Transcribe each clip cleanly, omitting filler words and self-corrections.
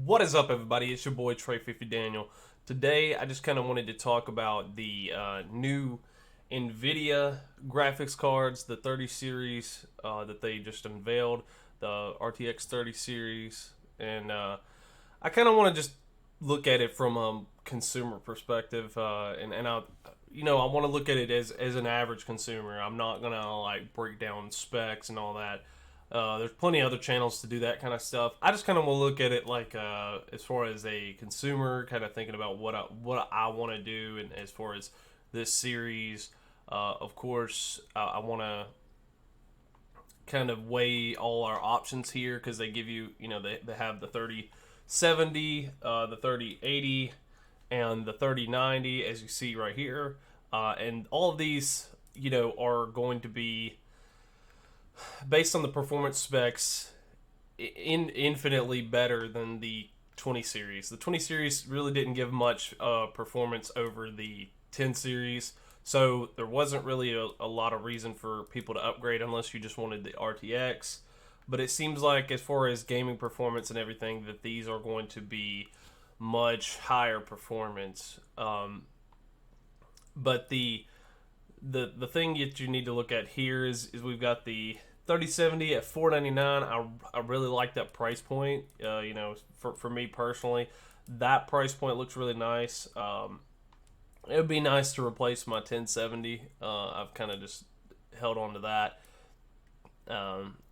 What is up, everybody? It's your boy Trey 50 Daniel. Today, I just kind of wanted to talk about the new NVIDIA graphics cards, the 30 series that they just unveiled, the RTX 30 series, and I kind of want to just look at it from a consumer perspective, and I want to look at it as an average consumer. I'm not gonna like break down specs and all that. There's plenty of other channels to do that kind of stuff. I just kind of want to look at it like as far as a consumer, kind of thinking about what I want to do, and as far as this series, of course, I want to kind of weigh all our options here because they give you, they have the 3070, the 3080, and the 3090, as you see right here, and all of these, are going to be based on the performance specs, infinitely better than the 20 series. The 20 series really didn't give much performance over the 10 series, so there wasn't really a lot of reason for people to upgrade unless you just wanted the RTX. But it seems like, as far as gaming performance and everything, that these are going to be much higher performance. But the thing that you need to look at here is we've got the 3070 at $499. I really like that price point. For me personally, that price point looks really nice. It would be nice to replace my 1070. I've kind of just held on to that.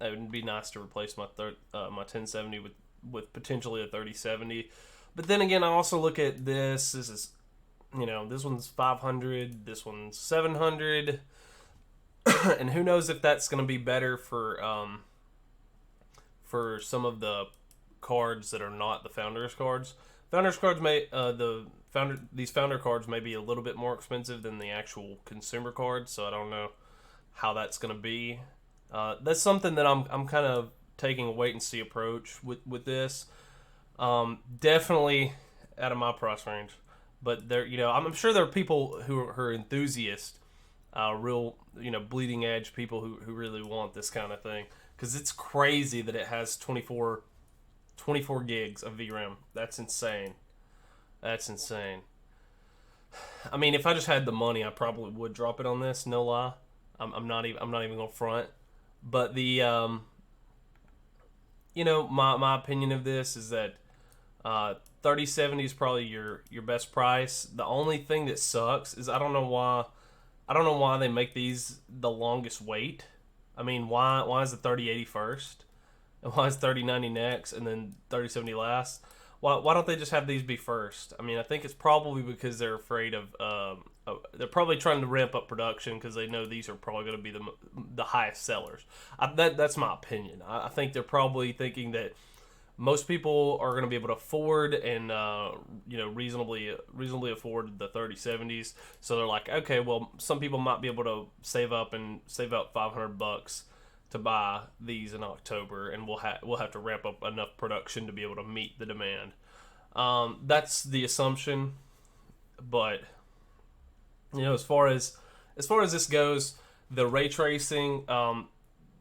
It would be nice to replace my 1070 with potentially a 3070. But then again, I also look at this. This is, this one's 500. This one's 700. And who knows if that's going to be better for some of the cards that are not the Founders cards. Founders cards these Founder cards may be a little bit more expensive than the actual consumer cards, so I don't know how that's going to be. That's something that I'm kind of taking a wait and see approach with this. Definitely out of my price range, but I'm sure there are people who are enthusiasts. Real, bleeding edge people who really want this kind of thing, because it's crazy that it has 24 gigs of VRAM. That's insane. That's insane. I mean, if I just had the money, I probably would drop it on this. No lie, I'm not even gonna front. But the my opinion of this is that 3070 is probably your best price. The only thing that sucks is I don't know why they make these the longest wait. I mean, why is the 3080 first? And why is 3090 next and then 3070 last? Why don't they just have these be first? I mean, I think it's probably because they're afraid of they're probably trying to ramp up production because they know these are probably going to be the highest sellers. That's my opinion. I think they're probably thinking that most people are going to be able to afford and reasonably afford the 3070s. So they're like, okay, well, some people might be able to save up $500 to buy these in October, and we'll have to ramp up enough production to be able to meet the demand. That's the assumption, but as far as this goes, the ray tracing.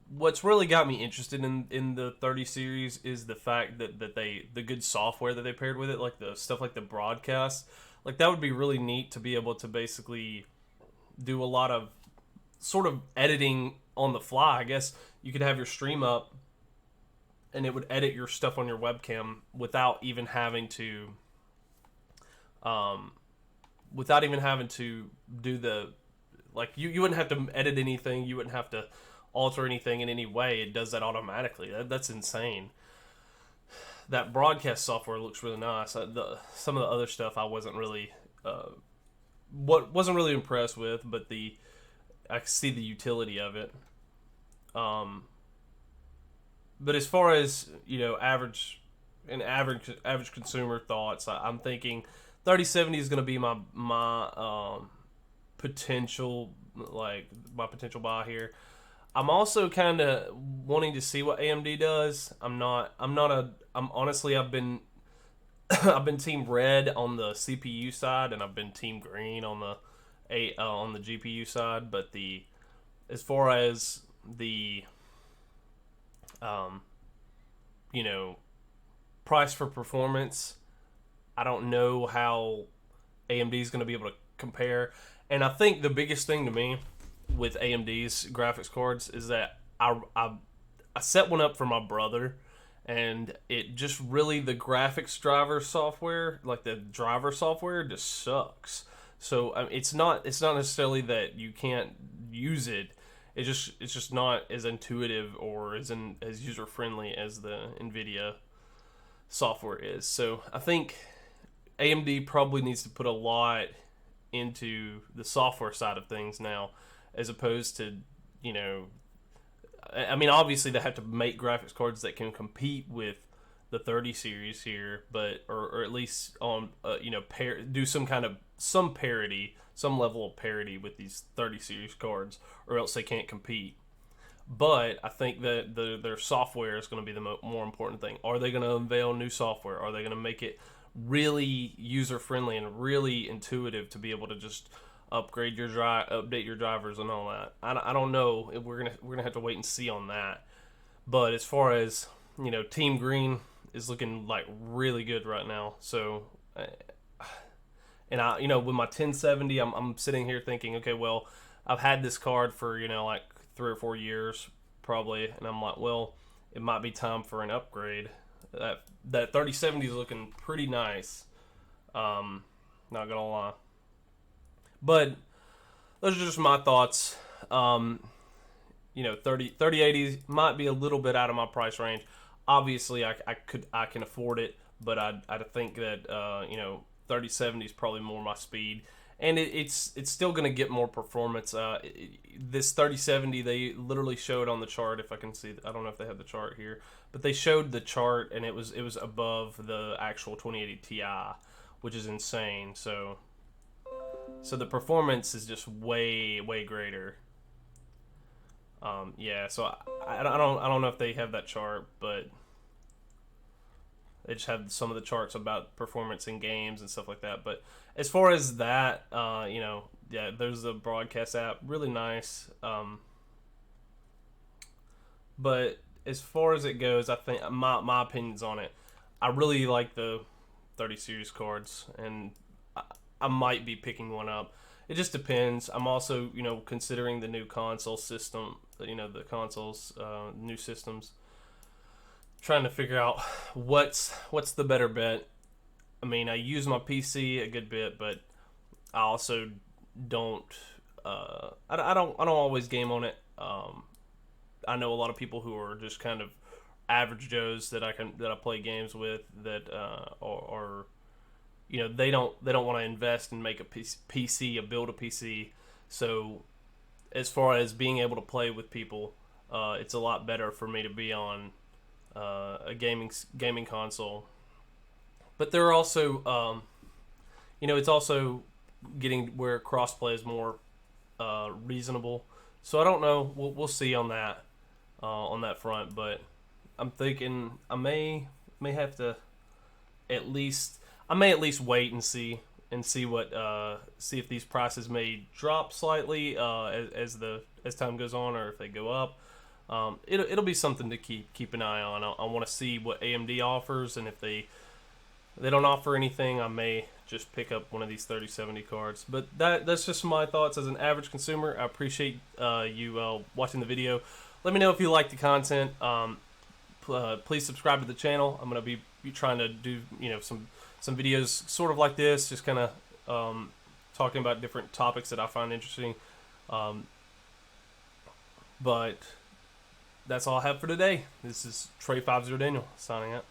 What's really got me interested in the 30 series is the fact that the good software that they paired with it, like the stuff like the broadcast, like that would be really neat to be able to basically do a lot of sort of editing on the fly. I guess you could have your stream up and it would edit your stuff on your webcam without even having to do the, like, you wouldn't have to edit anything, you wouldn't have to alter anything in any way. It does that automatically. That's insane. That broadcast software looks really nice. Some of the other stuff I wasn't really impressed with, but I see the utility of it. But as far as average consumer thoughts, I'm thinking 3070 is going to be my potential buy here. I'm also kind of wanting to see what AMD does. I've been I've been team red on the CPU side, and I've been team green on the GPU side. But as far as the price for performance, I don't know how AMD is going to be able to compare. And I think the biggest thing to me with AMD's graphics cards is that I set one up for my brother, and it just really, the graphics driver software, like the driver software, just sucks. So it's not necessarily that you can't use it. It's just not as intuitive or as user friendly as the NVIDIA software is. So I think AMD probably needs to put a lot into the software side of things now, as opposed to, you know, I mean, obviously they have to make graphics cards that can compete with the 30 series here, but or at least on you know, do some parity, some level of parity with these 30 series cards, or else they can't compete. But I think that their software is going to be the more important thing. Are they going to unveil new software? Are they going to make it really user friendly and really intuitive to be able to just upgrade your update your drivers and all that? I don't know. We're gonna have to wait and see on that. But as far as, you know, Team Green is looking like really good right now. So, and I, you know, with my 1070, I'm sitting here thinking, okay, well, I've had this card for, you know, like 3 or 4 years probably, and I'm like, well, it might be time for an upgrade. That 3070 is looking pretty nice. Not gonna lie. But those are just my thoughts. You know, 3080 might be a little bit out of my price range. Obviously, I can afford it, but I think that you know, 3070 is probably more my speed, and it's still going to get more performance. This 3070, they literally showed on the chart. If I can see, I don't know if they have the chart here, but they showed the chart, and it was above the actual 2080 Ti, which is insane. So the performance is just way greater. Yeah, so I don't know if they have that chart, but they just have some of the charts about performance in games and stuff like that. But as far as that, you know, yeah, there's the broadcast app, really nice. But as far as it goes, I think my opinions on it, I really like the 30 series cards, and I might be picking one up. It just depends. I'm also, you know, considering the new console system, you know, the consoles, new systems, trying to figure out what's the better bet. I mean, I use my PC a good bit, but I also don't. I don't always game on it. I know a lot of people who are just kind of average Joes that I play games with that are you know, they don't want to invest and make a PC, build a PC. So as far as being able to play with people, it's a lot better for me to be on a gaming console. But there are also, you know, it's also getting where crossplay is more reasonable. So I don't know. We'll see on that front. But I'm thinking I may have to at least. I may at least wait and see what see if these prices may drop slightly as time goes on, or if they go up. It'll be something to keep an eye on. I want to see what AMD offers, and if they don't offer anything, I may just pick up one of these 3070 cards. But that's just my thoughts as an average consumer. I appreciate you watching the video. Let me know if you like the content. Please subscribe to the channel. I'm gonna be trying to do, you know, some videos sort of like this, just kind of talking about different topics that I find interesting. But that's all I have for today. This is Trey 50 Daniel signing out.